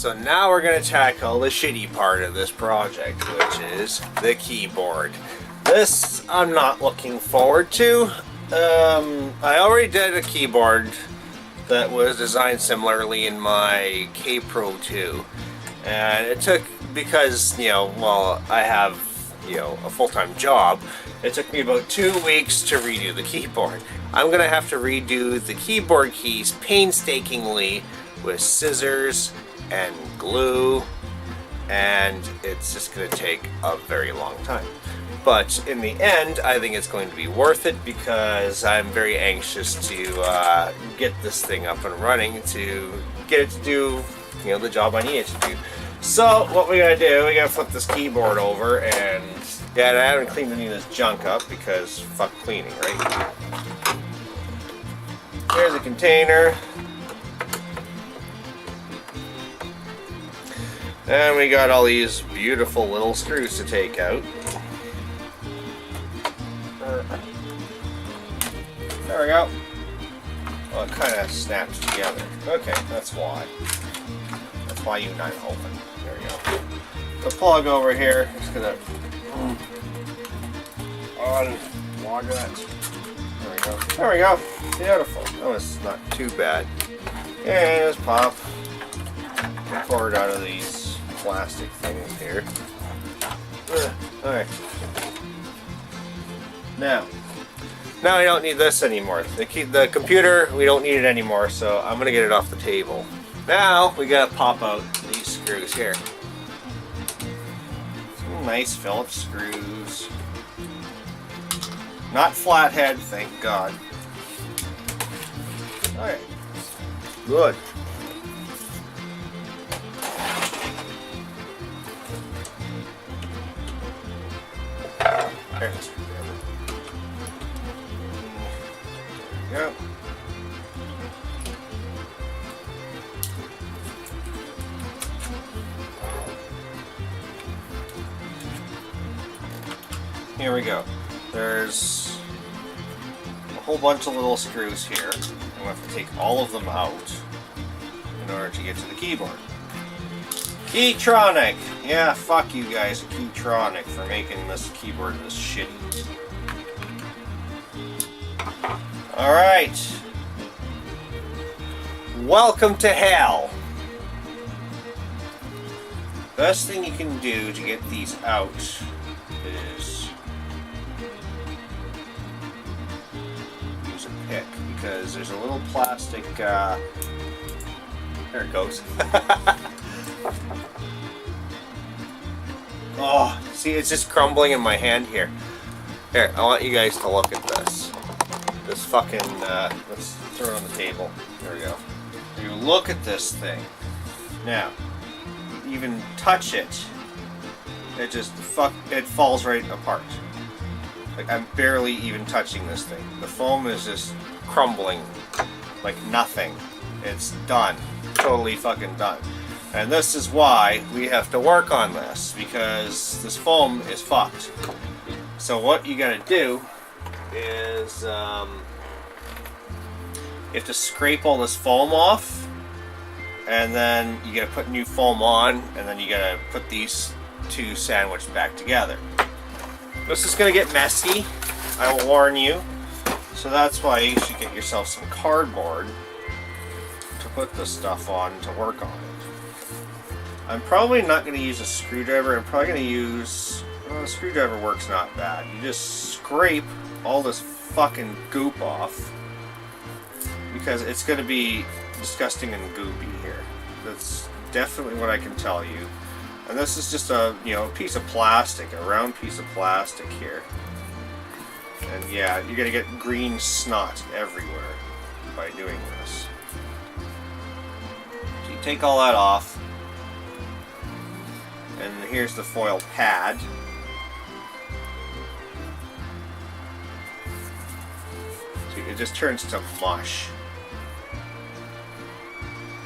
So now we're going to tackle the shitty part of this project, which is the keyboard. This I'm not looking forward to. I already did a keyboard that was designed similarly in my Pt.2, and it took, because, you know, well, I have, you know, a full-time job, it took me about 2 weeks to redo the keyboard. I'm gonna have to redo the keyboard keys painstakingly with scissors and glue, and it's just gonna take a very long time. But in the end, I think it's going to be worth it, because I'm very anxious to get this thing up and running, to get it to do, you know, the job I need it to do. So what we gotta do, we gotta flip this keyboard over, and yeah, I haven't cleaned any of this junk up because fuck cleaning, right? Here's a container. And we got all these beautiful little screws to take out. There we go. Well, it kind of snaps together. Okay, that's why. That's why you not open. There we go. The plug over here, just gonna unplug that. There we go. There we go. Beautiful. That was not too bad. And just pop the cord out of these plastic things here. Alright. Now we don't need this anymore. The computer, we don't need it anymore, so I'm gonna get it off the table. Now we gotta pop out these screws here. Some nice Phillips screws. Not flathead, thank God. Alright. Good. There's the screwdriver. Yep. Here we go. There's a whole bunch of little screws here. I'm going to have to take all of them out in order to get to the keyboard. Keytronic! Yeah, fuck you guys, Keytronic, for making this keyboard this shitty. Alright. Welcome to hell. Best thing you can do to get these out is use a pick, because there's a little plastic, there it goes. Oh, see, it's just crumbling in my hand here. Here, I want you guys to look at this. This fucking, let's throw it on the table. There we go. You look at this thing. Now, you even touch it, it just, it falls right apart. Like, I'm barely even touching this thing. The foam is just crumbling like nothing. It's done. Totally fucking done. And this is why we have to work on this, because this foam is fucked. So what you gotta do is, you have to scrape all this foam off, and then you gotta put new foam on, and then you gotta put these two sandwiched back together. This is gonna get messy, I will warn you. So that's why you should get yourself some cardboard to put this stuff on to work on it. I'm probably not going to use a screwdriver. I'm probably going to use... Well, a screwdriver works not bad. You just scrape all this fucking goop off, because it's going to be disgusting and goopy here. That's definitely what I can tell you. And this is just a, you know, piece of plastic, a round piece of plastic here. And yeah, you're going to get green snot everywhere by doing this. So you take all that off. And here's the foil pad. So it just turns to mush.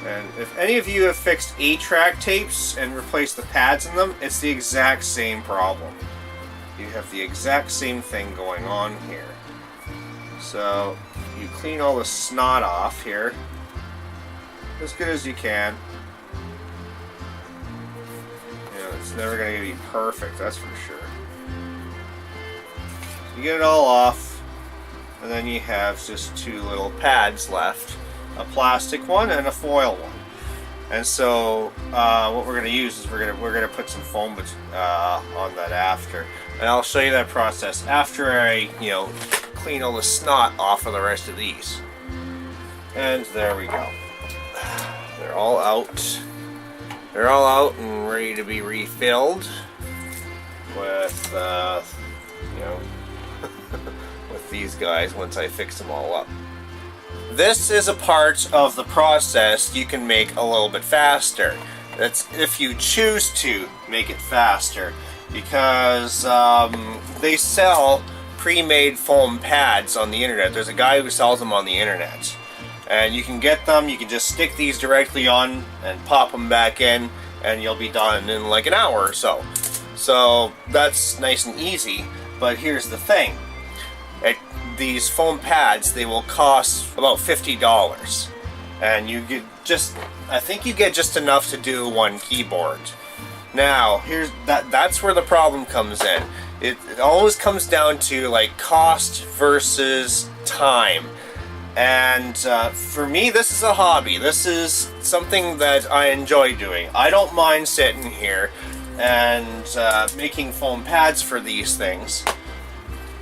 And if any of you have fixed 8-track tapes and replaced the pads in them, it's the exact same problem. You have the exact same thing going on here. So you clean all the snot off here as good as you can. It's never going to be perfect, that's for sure. You get it all off, and then you have just two little pads left. A plastic one and a foil one. And so what we're going to use is we're going to put some foam on that after. And I'll show you that process after I, clean all the snot off of the rest of these. And there we go. They're all out. They're all out and ready to be refilled with, with these guys once I fix them all up. This is a part of the process you can make a little bit faster. That's if you choose to make it faster, because they sell pre-made foam pads on the internet. There's a guy who sells them on the internet. And you can get them, you can just stick these directly on and pop them back in, and you'll be done in like an hour or so. So that's nice and easy, but here's the thing. These foam pads, they will cost about $50. And you get I think you get just enough to do one keyboard. Now, that's where the problem comes in. It always comes down to like cost versus time. And for me, this is a hobby. This is something that I enjoy doing. I don't mind sitting here and making foam pads for these things.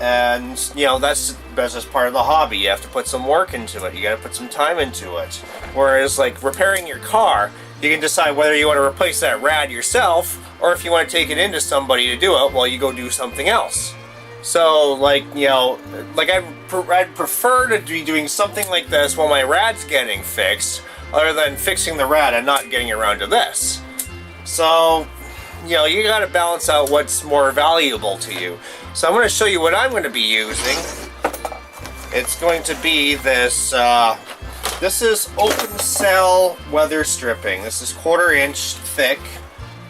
And, that's just part of the hobby. You have to put some work into it. You gotta put some time into it. Whereas, like, repairing your car, you can decide whether you want to replace that rad yourself, or if you want to take it into somebody to do it, well, you go do something else. So, like, I'd prefer to be doing something like this while my rad's getting fixed, other than fixing the rad and not getting around to this. So, you gotta balance out what's more valuable to you. So I'm going to show you what I'm going to be using. It's going to be this, this is open cell weather stripping. This is 1/4 inch thick.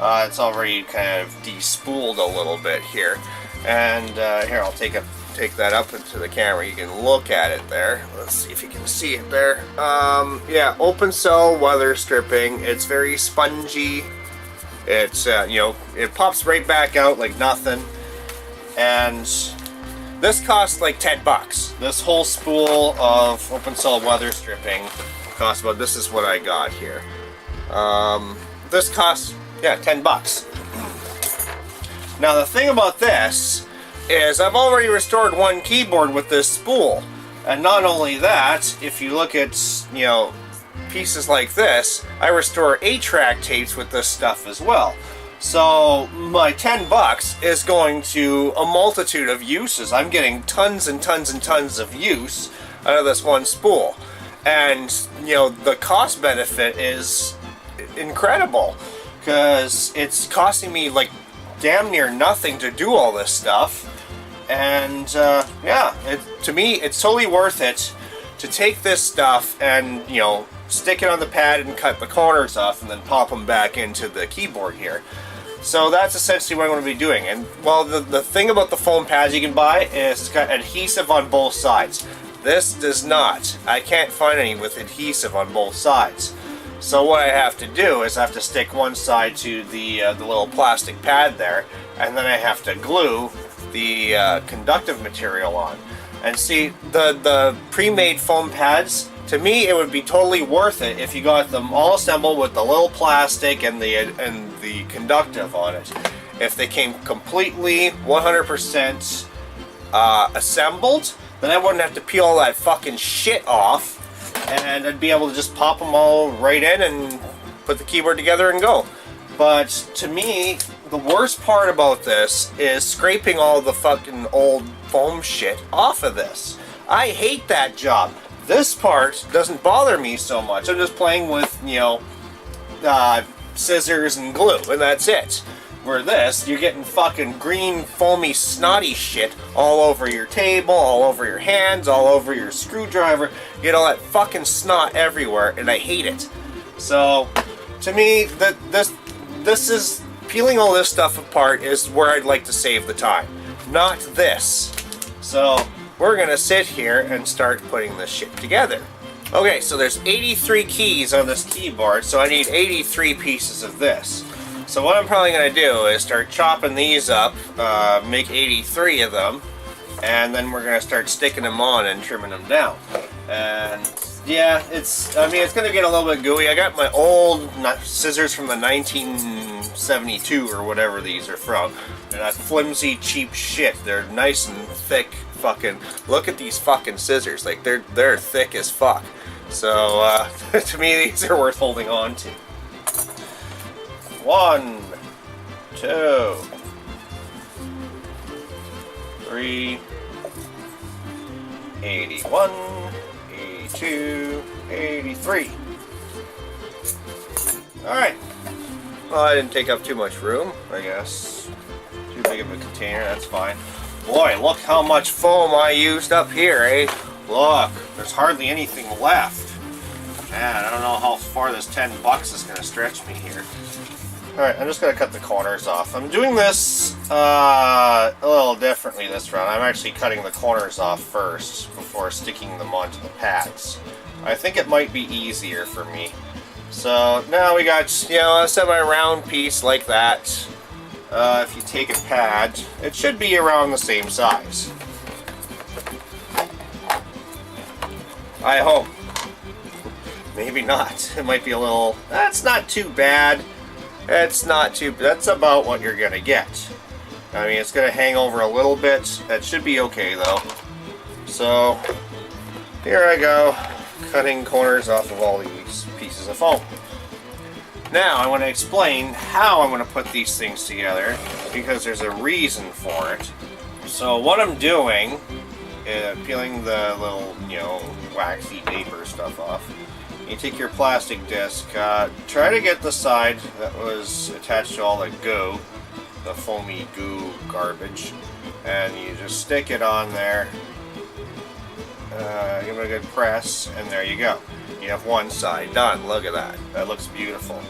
It's already kind of de-spooled a little bit here. And here, I'll take that up into the camera. You can look at it there. Let's see if you can see it there. Yeah, open cell weather stripping. It's very spongy. It's, it pops right back out like nothing. And this costs like $10. This whole spool of open cell weather stripping costs about, this is what I got here. This costs, yeah, $10. Now the thing about this is I've already restored one keyboard with this spool. And not only that, if you look at, pieces like this, I restore 8-track tapes with this stuff as well. So my $10 is going to a multitude of uses. I'm getting tons and tons and tons of use out of this one spool. And, the cost benefit is incredible, because it's costing me like damn near nothing to do all this stuff. And yeah, to me, it's totally worth it to take this stuff and, stick it on the pad and cut the corners off and then pop them back into the keyboard here. So that's essentially what I'm going to be doing. And well, the thing about the foam pads you can buy is it's got adhesive on both sides. This does not. I can't find any with adhesive on both sides. So what I have to do is I have to stick one side to the little plastic pad there, and then I have to glue the conductive material on. And see, the pre-made foam pads, to me, it would be totally worth it if you got them all assembled with the little plastic and the conductive on it. If they came completely 100% assembled, then I wouldn't have to peel all that fucking shit off, and I'd be able to just pop them all right in and put the keyboard together and go. But to me, the worst part about this is scraping all the fucking old foam shit off of this. I hate that job. This part doesn't bother me so much. I'm just playing with, scissors and glue, and that's it. Where this, you're getting fucking green, foamy, snotty shit all over your table, all over your hands, all over your screwdriver. You get all that fucking snot everywhere, and I hate it. So, to me, this is, peeling all this stuff apart is where I'd like to save the time. Not this. So, we're gonna sit here and start putting this shit together. Okay, so there's 83 keys on this keyboard, so I need 83 pieces of this. So what I'm probably going to do is start chopping these up, make 83 of them, and then we're going to start sticking them on and trimming them down. And yeah, I mean, it's going to get a little bit gooey. I got my old scissors from the 1972 or whatever these are from. They're not flimsy, cheap shit. They're nice and thick fucking... Look at these fucking scissors. Like, they're thick as fuck. So, to me, these are worth holding on to. 1, 2, 3, 81, 82, 83. Alright. Well, I didn't take up too much room, I guess. Too big of a container, that's fine. Boy, look how much foam I used up here, eh? Look, there's hardly anything left. Man, I don't know how far this 10 bucks is going to stretch me here. Alright, I'm just going to cut the corners off. I'm doing this a little differently this round. I'm actually cutting the corners off first before sticking them onto the pads. I think it might be easier for me. So now we got, you know, a semi-round piece like that. If you take a pad, it should be around the same size. I hope. Maybe not. It might be a little... That's not too bad. It's not too... That's about what you're gonna get. I mean, it's gonna hang over a little bit. That should be okay, though. So, here I go. Cutting corners off of all these pieces of foam. Now, I want to explain how I'm going to put these things together, because there's a reason for it. So, what I'm doing is peeling the little, you know, waxy vapor stuff off. You take your plastic disc, try to get the side that was attached to all the goo, the foamy goo garbage, and you just stick it on there, give it a good press, and there you go. You have one side done. Look at that. That looks beautiful.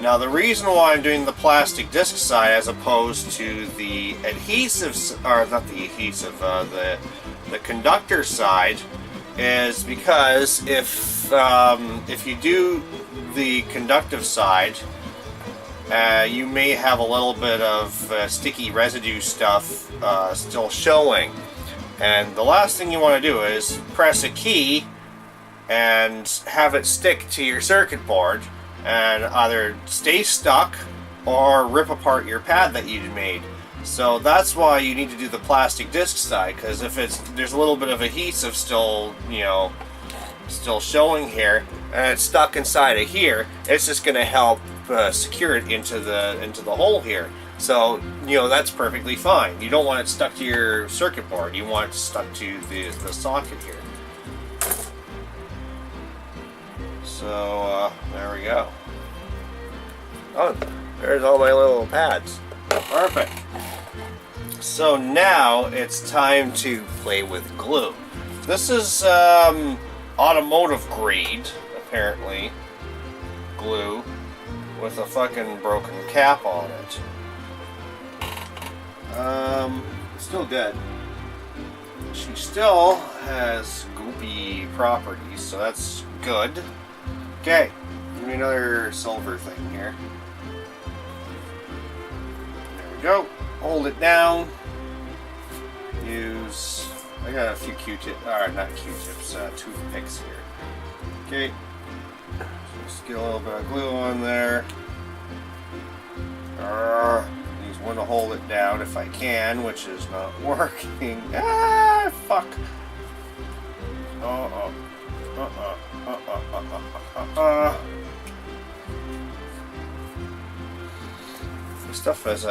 Now the reason why I'm doing the plastic disc side as opposed to the adhesive, or not the adhesive, the conductor side, is because if you do the conductive side, you may have a little bit of sticky residue stuff still showing, and the last thing you want to do is press a key and have it stick to your circuit board and either stay stuck or rip apart your pad that you made. So that's why you need to do the plastic disc side, because if there's a little bit of adhesive still, you know, still showing here, and it's stuck inside of here, it's just going to help secure it into the hole here. So, you know, that's perfectly fine. You don't want it stuck to your circuit board. You want it stuck to the socket here. So, there we go. Oh, there's all my little pads. Perfect. So now it's time to play with glue. This is automotive grade, apparently, glue with a fucking broken cap on it. Still good. She still has goopy properties, so that's good. Okay, give me another silver thing here. There we go. Hold it down. Use... I got a few Q-tips, not Q-tips, toothpicks here. Okay. Just get a little bit of glue on there. Use one to hold it down if I can, which is not working. Ah, fuck. This stuff has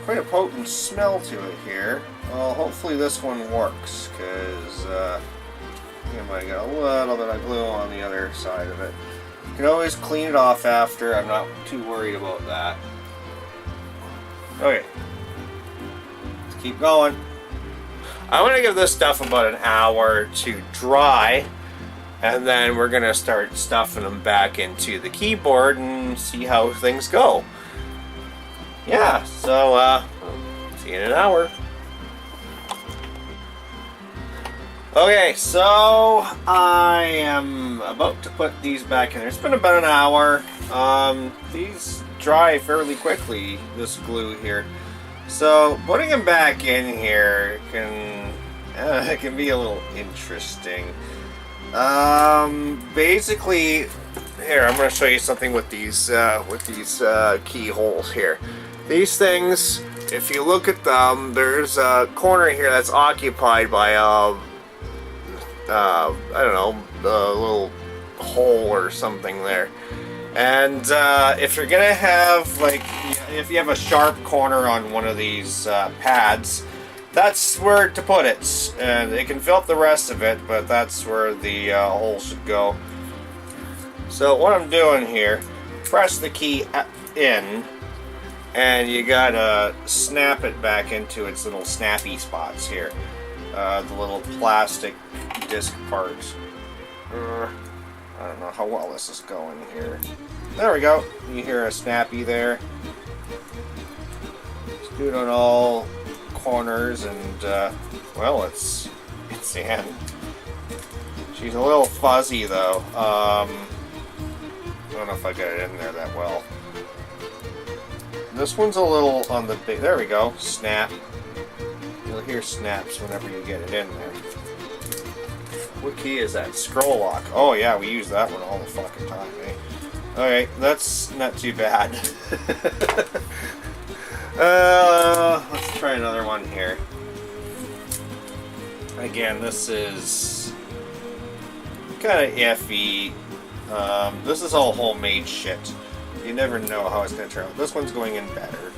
quite a potent smell to it here. Well, hopefully this one works, because I might get a little bit of glue on the other side of it. You can always clean it off after. I'm not too worried about that. Okay. Let's keep going. I want to give this stuff about an hour to dry, and then we're going to start stuffing them back into the keyboard and see how things go. Yeah, so see you in an hour. Okay, so I am about to put these back in there. It's been about an hour. These dry fairly quickly, this glue here. So putting them back in here it can be a little interesting. Basically, here I'm going to show you something with these keyholes here. These things, if you look at them, there's a corner here that's occupied by I don't know, a little hole or something there. And if you're gonna have, like, if you have a sharp corner on one of these pads, that's where to put it. And it can fill up the rest of it, but that's where the hole should go. So what I'm doing here, press the key in, and you gotta snap it back into its little snappy spots here. The little plastic disc parts. I don't know how well this is going here. There we go. You hear a snappy there. Just do it on all corners, and well, it's in. She's a little fuzzy though. I don't know if I got it in there that well. This one's a little on the big. There we go. Snap. You'll hear snaps whenever you get it in there. What key is that? Scroll lock. Oh yeah, we use that one all the fucking time, eh? Alright, that's not too bad. Let's try another one here. Again, this is kind of iffy. This is all homemade shit. You never know how it's going to turn out. This one's going in better.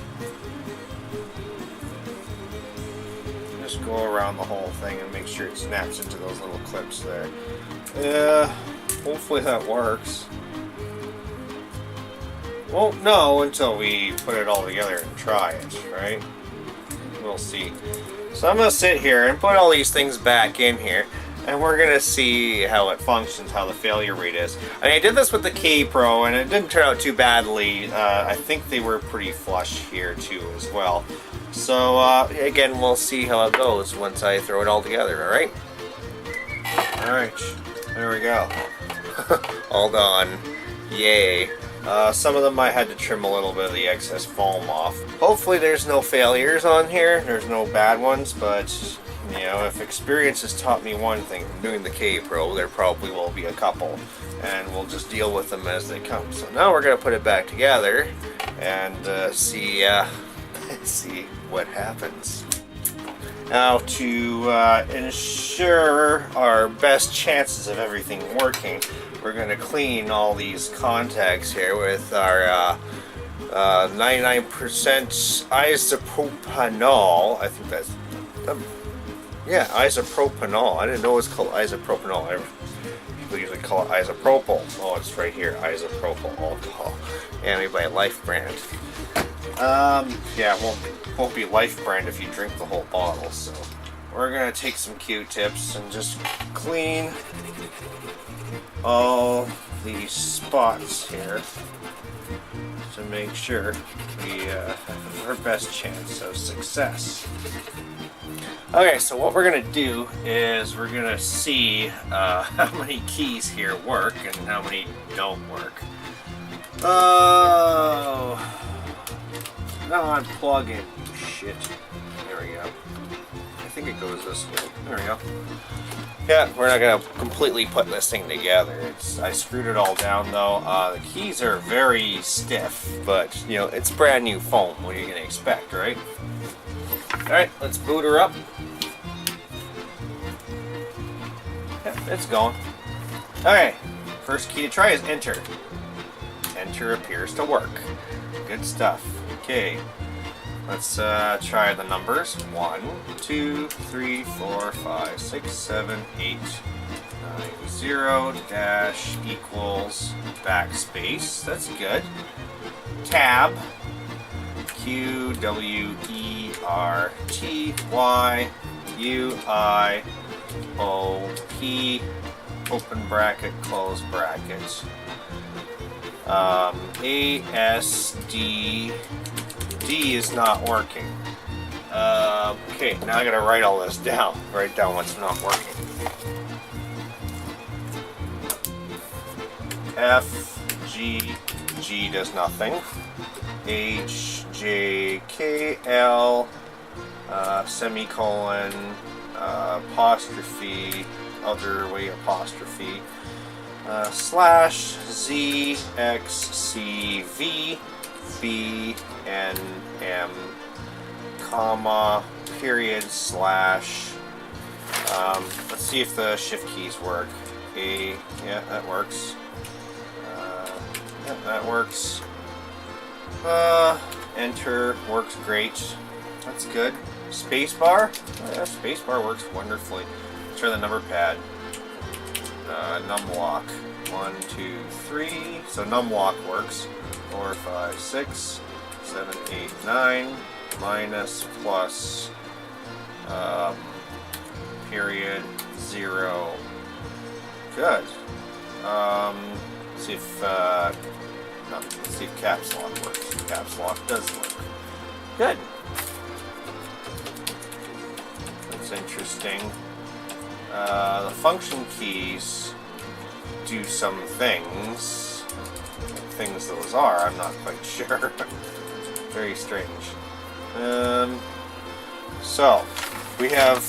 Just go around the whole thing and make sure it snaps into those little clips there. Hopefully that works. Won't know until we put it all together and try it, right? We'll see. So I'm going to sit here and put all these things back in here, and we're going to see how it functions, how the failure rate is. I mean, I did this with the K Pro, and it didn't turn out too badly. I think they were pretty flush here too as well. So again, we'll see how it goes once I throw it all together, alright? Alright, there we go. All done. Yay. Some of them I had to trim a little bit of the excess foam off. Hopefully there's no failures on here, there's no bad ones, but you know, if experience has taught me one thing from doing the K Pro, there probably will be a couple, and we'll just deal with them as they come. So now we're going to put it back together and see what happens. Now, to ensure our best chances of everything working, we're going to clean all these contacts here with our 99% isopropanol. I think that's yeah, isopropanol. I didn't know it was called isopropanol. People usually call it isopropyl. Oh, it's right here, isopropyl alcohol. And we buy Life brand. Yeah, it won't be Life brand if you drink the whole bottle. So we're gonna take some Q-tips and just clean all these spots here to make sure we have our best chance of success. Okay, so what we're gonna do is we're gonna see how many keys here work and how many don't work. Oh, non-plug in. Shit. There we go. I think it goes this way. There we go. Yeah, we're not gonna completely put this thing together. I screwed it all down though. The keys are very stiff, but you know, it's brand new foam. What are you gonna expect, right? Alright, let's boot her up. Yeah, it's going. Okay, first key to try is enter. Enter appears to work. Good stuff. Okay, let's try the numbers. 1, 2, 3, 4, 5, 6, 7, 8, 9, 0, dash, equals, backspace. That's good. Tab. Q, W, E, R, T, Y, U, I, O, P, open bracket, close bracket. A, S, D. D is not working. Okay, now I gotta write all this down. Write down what's not working. F, G, G does nothing. H, J, K, L, semicolon, apostrophe, other way apostrophe, slash, Z, X, C, V, B, N, M, comma, period, slash. Let's see if the shift keys work. A, yeah, that works. Yeah, that works. Enter works great. That's good. Spacebar? Oh, yeah, spacebar works wonderfully. Let's try the number pad. Num lock. 1, 2, 3. So num lock works. 4, 5, 6, 7, 8, 9. Minus, plus, period, 0. Good. See if no, let's see if caps lock works. Caps lock does work. Good. That's interesting. The function keys do some things. What things those are, I'm not quite sure. Very strange. So we have,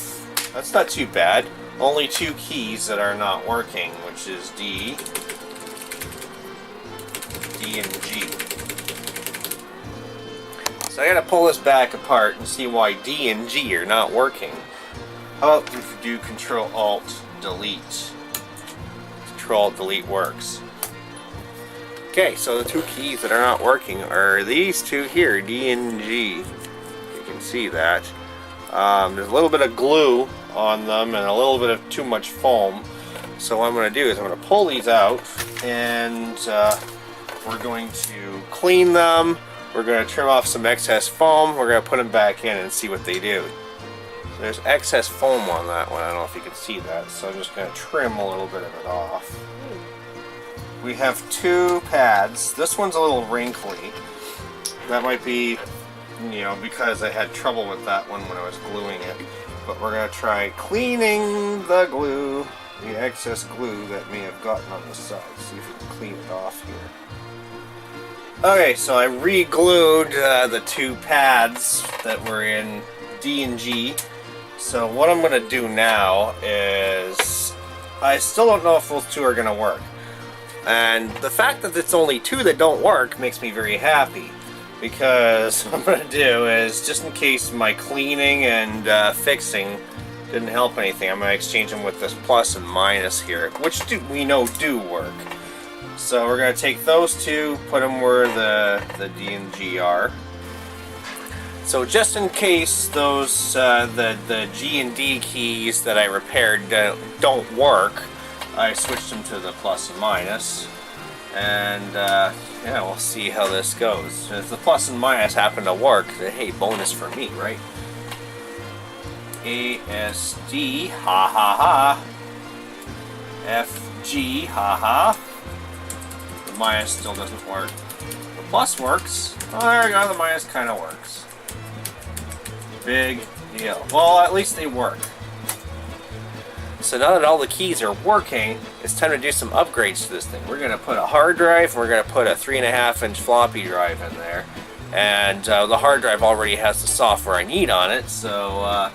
that's not too bad. Only 2 keys that are not working, which is D and G. So I gotta pull this back apart and see why D and G are not working. How about if you do Control Alt Delete? Control Alt Delete works. Okay, so the 2 keys that are not working are these 2 here, D and G. You can see that. There's a little bit of glue on them and a little bit of too much foam. So what I'm going to do is I'm going to pull these out and we're going to clean them. We're going to trim off some excess foam. We're going to put them back in and see what they do. So there's excess foam on that one. I don't know if you can see that. So I'm just going to trim a little bit of it off. We have 2 pads. This one's a little wrinkly. That might be, you know, because I had trouble with that one when I was gluing it. But we're going to try cleaning the glue, the excess glue that may have gotten on the side. See if we can clean it off here. Okay, so I re-glued the 2 pads that were in D and G. So what I'm going to do now is, I still don't know if those 2 are going to work. And the fact that it's only 2 that don't work makes me very happy. Because what I'm going to do is, just in case my cleaning and fixing didn't help anything, I'm going to exchange them with this plus and minus here, which we know do work. So we're going to take those 2, put them where the D and G are. So just in case those the G and D keys that I repaired don't work, I switched them to the plus and minus. And yeah, we'll see how this goes. If the plus and minus happen to work, hey, bonus for me, right? ASD, ha ha ha. FG, ha ha. The minus still doesn't work. The plus works. Oh, there we go, the minus kind of works. Big deal. Well, at least they work. So now that all the keys are working, it's time to do some upgrades to this thing. We're going to put a hard drive, we're going to put a 3.5-inch floppy drive in there. And the hard drive already has the software I need on it, so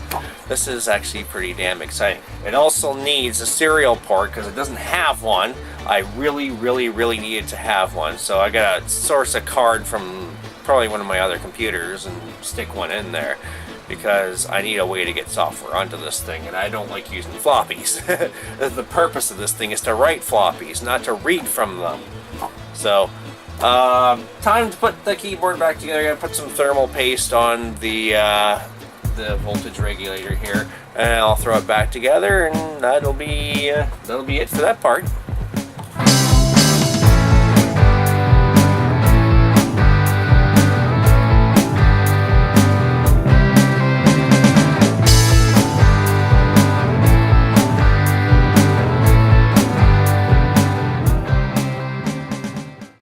this is actually pretty damn exciting. It also needs a serial port because it doesn't have one. I really needed to have one, so I got to source a card from probably one of my other computers and stick one in there, because I need a way to get software onto this thing, and I don't like using floppies. The purpose of this thing is to write floppies, not to read from them. So, time to put the keyboard back together. I gotta put some thermal paste on the voltage regulator here, and I'll throw it back together, and that'll be it for that part.